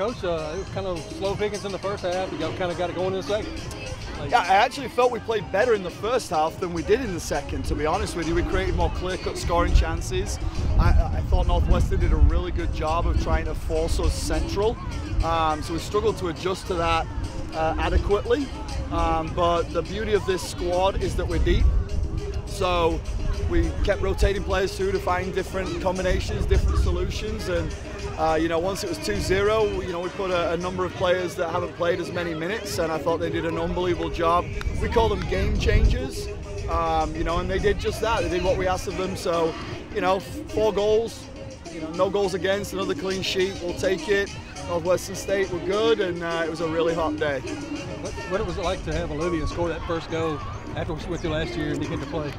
Coach, it was kind of slow pickings in the first half. You kind of got it going in the second. Yeah, I actually felt we played better in the first half than we did in the second, to be honest with you. We created more clear-cut scoring chances. I thought Northwestern did a really good job of trying to force us central. So we struggled to adjust to that adequately. But the beauty of this squad is that we're deep. So we kept rotating players through to find different combinations, different solutions. And once it was 2-0, we put a number of players that haven't played as many minutes, and I thought they did an unbelievable job. We call them game changers, and they did just that. They did what we asked of them. So, 4 goals, no goals against, another clean sheet. We'll take it. Northwestern State were good, and it was a really hot day. What was it like to have Olivia score that first goal after we with you last year and you get to play?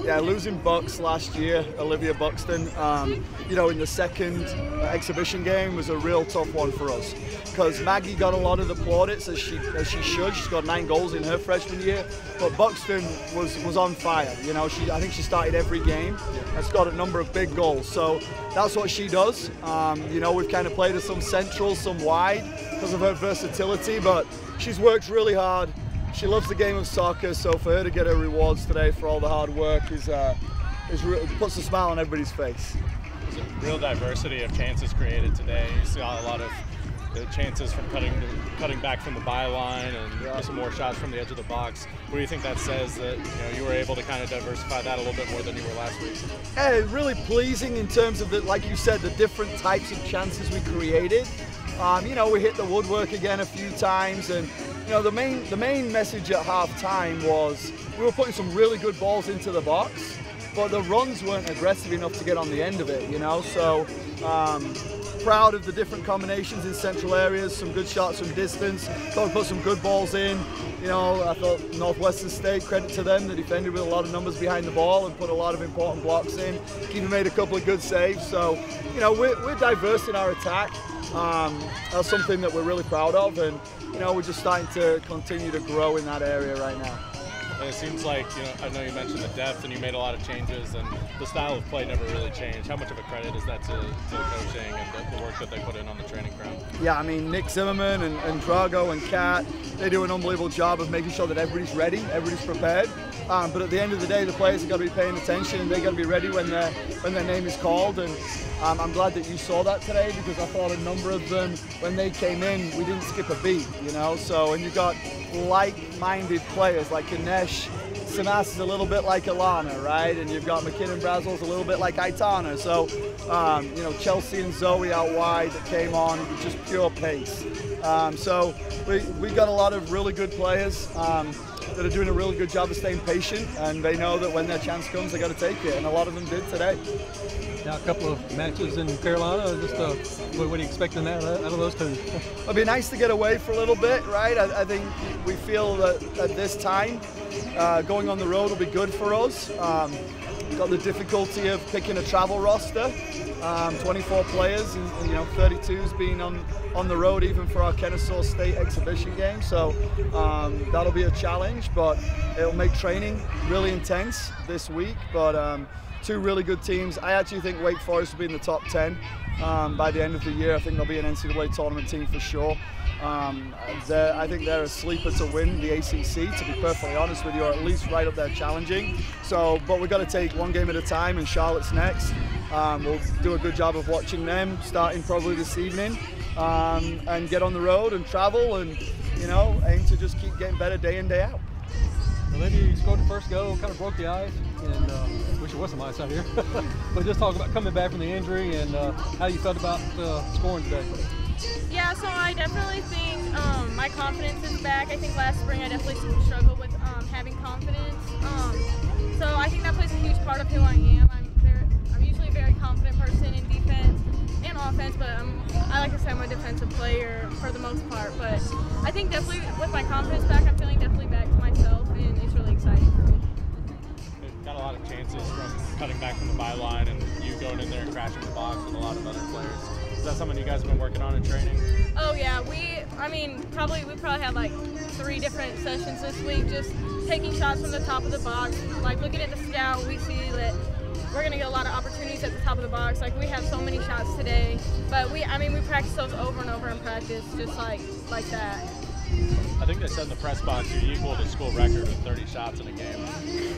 Yeah, losing Bucks last year, Olivia Buxton, in the second exhibition game was a real tough one for us because Maggie got a lot of the plaudits as she should. She's got 9 goals in her freshman year, but Buxton was on fire. I think she started every game and got a number of big goals. So that's what she does. We've kind of played her some central, some wide because of her versatility, but she's worked really hard. She loves the game of soccer, so for her to get her rewards today for all the hard work puts a smile on everybody's face. There's a real diversity of chances created today. You saw a lot of the chances from cutting back from the byline and some more shots from the edge of the box. What do you think that says that you were able to kind of diversify that a little bit more than you were last week? Yeah, really pleasing in terms of like you said, the different types of chances we created. We hit the woodwork again a few times, and the main message at half-time was we were putting some really good balls into the box, but the runs weren't aggressive enough to get on the end of it. So proud of the different combinations in central areas, some good shots from distance. Thought we put some good balls in. I thought Northwestern State, credit to them, they defended with a lot of numbers behind the ball and put a lot of important blocks in. Keeper made a couple of good saves. So we're diverse in our attack. That's something that we're really proud of, and we're just starting to continue to grow in that area right now. And it seems like, I know you mentioned the depth and you made a lot of changes and the style of play never really changed. How much of a credit is that to the coaching and the work that they put in on the training ground? Yeah, Nick Zimmerman and Drago and Kat, they do an unbelievable job of making sure that everybody's ready, everybody's prepared. But at the end of the day, the players have got to be paying attention and they've got to be ready when their name is called. And I'm glad that you saw that today because I thought a number of them, when they came in, we didn't skip a beat, So, and you've got like-minded players like Ganesh. Samas is a little bit like Alana, right? And you've got McKinnon Brazel's a little bit like Aitana. So, Chelsea and Zoe out wide that came on, just pure pace. So we got a lot of really good players that are doing a really good job of staying patient, and they know that when their chance comes, they got to take it, and a lot of them did today. Now a couple of matches in Carolina. What are you expecting out of those two? It'd be nice to get away for a little bit, right? I think we feel that at this time, going on the road will be good for us. Got the difficulty of picking a travel roster, 24 players, and 32's being on the road even for our Kennesaw State exhibition game. So that'll be a challenge, but it'll make training really intense this week. But 2 really good teams. I actually think Wake Forest will be in the top 10 by the end of the year. I think they'll be an NCAA tournament team for sure. I think they're a sleeper to win the ACC, to be perfectly honest with you, or at least right up there challenging. So, but we've got to take one game at a time, and Charlotte's next. We'll do a good job of watching them, starting probably this evening, and get on the road and travel and, aim to just keep getting better day in, day out. Olivia, you scored the first goal, kind of broke the ice, and wish there was some ice out here. But just talk about coming back from the injury and how you felt about scoring today. Yeah, so I definitely think my confidence is back. I think last spring I definitely struggled with having confidence. So I think that plays a huge part of who I am. I'm usually a very confident person in defense and offense, but like I said, I'm a defensive player for the most part. But I think definitely with my confidence back, I'm feeling definitely back to myself, and it's really exciting for me. Got a lot of chances from cutting back from the byline and you going in there and crashing the box with a lot of other players. Is that something you guys have been working on in training? Oh yeah, we probably had like 3 different sessions this week, just taking shots from the top of the box. Like looking at the scout, we see that we're gonna get a lot of opportunities at the top of the box. Like we have so many shots today, but we practice those over and over in practice, just like that. I think they said in the press box you equaled a school record with 30 shots in a game.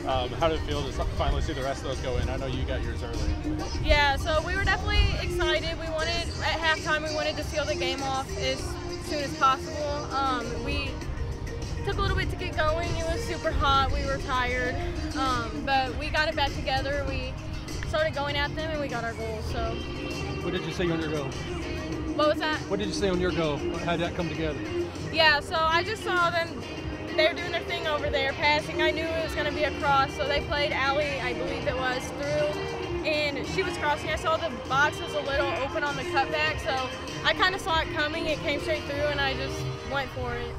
How did it feel to finally see the rest of those go in? I know you got yours early. Yeah, so we were definitely excited. We wanted, at halftime, we wanted to seal the game off as soon as possible. We took a little bit to get going. It was super hot. We were tired, but we got it back together. We started going at them, and we got our goal. So. What did you see on your goal? What was that? What did you see on your goal? How did that come together? Yeah, so I just saw them. They're doing their thing over there, passing. I knew it was going to be a cross, so they played Allie, I believe it was, through, and she was crossing. I saw the box was a little open on the cutback, so I kind of saw it coming. It came straight through, and I just went for it.